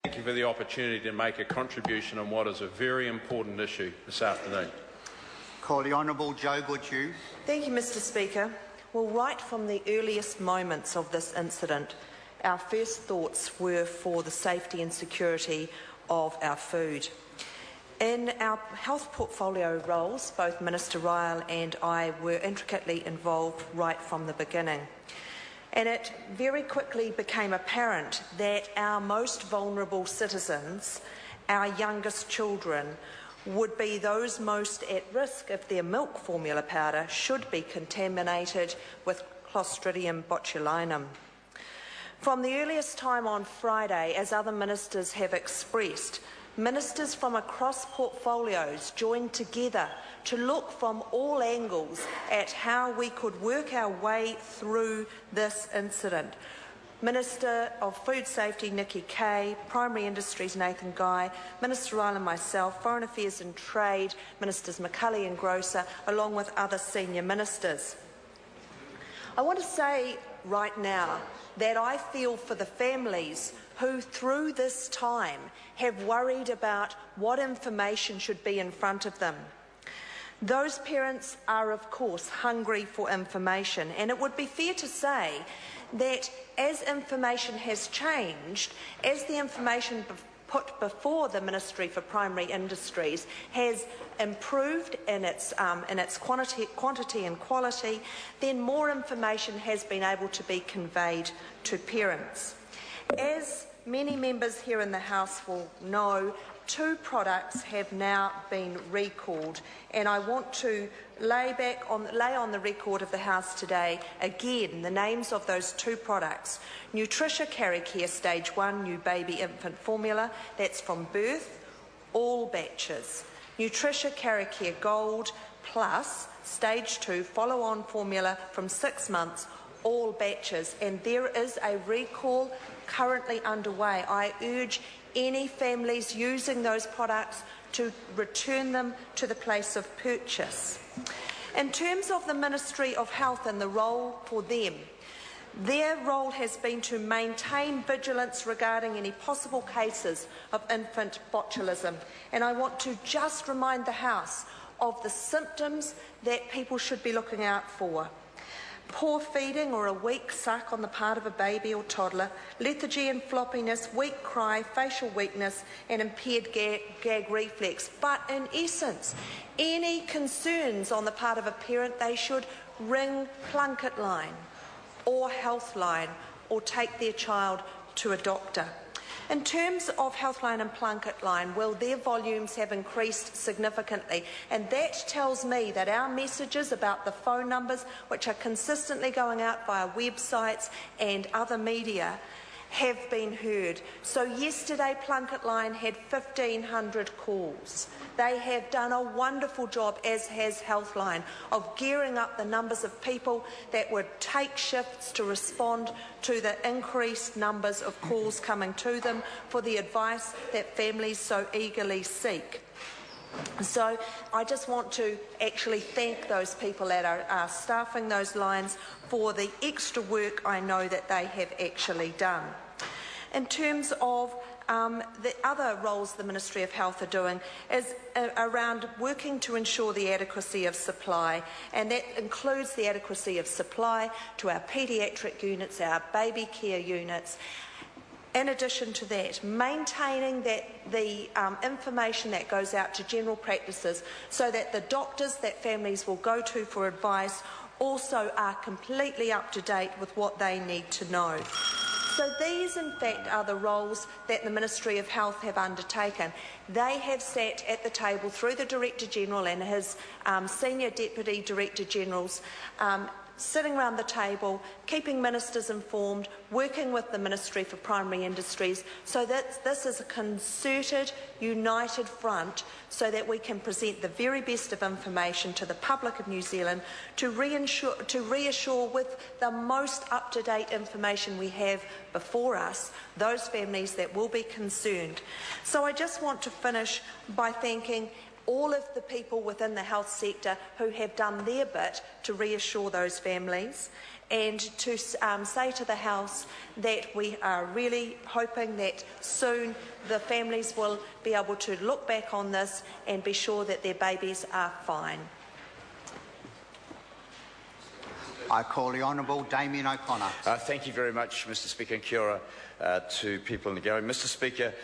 Thank you for the opportunity to make a contribution on what is a very important issue this afternoon. Call the Honourable Joe Goodhue. Thank you, Mr Speaker. Well, right from the earliest moments of this incident, our first thoughts were for the safety and security of our food. In our health portfolio roles, both Minister Ryle and I were intricately involved right from the beginning. And it very quickly became apparent that our most vulnerable citizens, our youngest children, would be those most at risk if their milk formula powder should be contaminated with Clostridium botulinum. From the earliest time on Friday, as other ministers have expressed, ministers from across portfolios joined together to look from all angles at how we could work our way through this incident. Minister of Food Safety Nikki Kay, Primary Industries Nathan Guy, Minister Ryle and myself, Foreign Affairs and Trade, Ministers McCulley and Grosser, along with other senior ministers. I want to say right now that I feel for the families who through this time have worried about what information should be in front of them. Those parents are, of course, hungry for information, and it would be fair to say that as information has changed, as the information put before the Ministry for Primary Industries has improved in its quantity and quality, then more information has been able to be conveyed to parents. As many members here in the House will know, 2 products have now been recalled, and I want to lay on the record of the House today again the names of those 2 products. Nutricia Carry Care Stage 1 New Baby Infant Formula, that's from birth, all batches. Nutricia Carry Care Gold Plus Stage 2 follow-on formula from 6 months, all batches, and there is a recall currently underway. I urge any families using those products to return them to the place of purchase. In terms of the Ministry of Health and the role for them, their role has been to maintain vigilance regarding any possible cases of infant botulism, and I want to just remind the House of the symptoms that people should be looking out for. Poor feeding or a weak suck on the part of a baby or toddler, lethargy and floppiness, weak cry, facial weakness and impaired gag reflex. But in essence, any concerns on the part of a parent, they should ring Plunkett Line or Healthline or take their child to a doctor. In terms of Healthline and Plunkett Line, well, their volumes have increased significantly, and that tells me that our messages about the phone numbers, which are consistently going out via websites and other media, have been heard. So yesterday Plunkett Line had 1,500 calls. They have done a wonderful job, as has Healthline, of gearing up the numbers of people that would take shifts to respond to the increased numbers of calls coming to them for the advice that families so eagerly seek. So I just want to actually thank those people that are staffing those lines for the extra work I know that they have actually done. In terms of the other roles the Ministry of Health are doing is around working to ensure the adequacy of supply, and that includes the adequacy of supply to our paediatric units, our baby care units. In addition to that, maintaining that the information that goes out to general practices so that the doctors that families will go to for advice also are completely up to date with what they need to know. So these, in fact, are the roles that the Ministry of Health have undertaken. They have sat at the table through the Director-General and his Senior Deputy Director-Generals, sitting around the table, keeping ministers informed, working with the Ministry for Primary Industries, so that this is a concerted, united front so that we can present the very best of information to the public of New Zealand to reassure with the most up-to-date information we have before us those families that will be concerned. So I just want to finish by thanking all of the people within the health sector who have done their bit to reassure those families, and to say to the House that we are really hoping that soon the families will be able to look back on this and be sure that their babies are fine. I call the Honourable Damien O'Connor. Thank you very much, Mr Speaker, and kia ora to people in the gallery. Mr Speaker,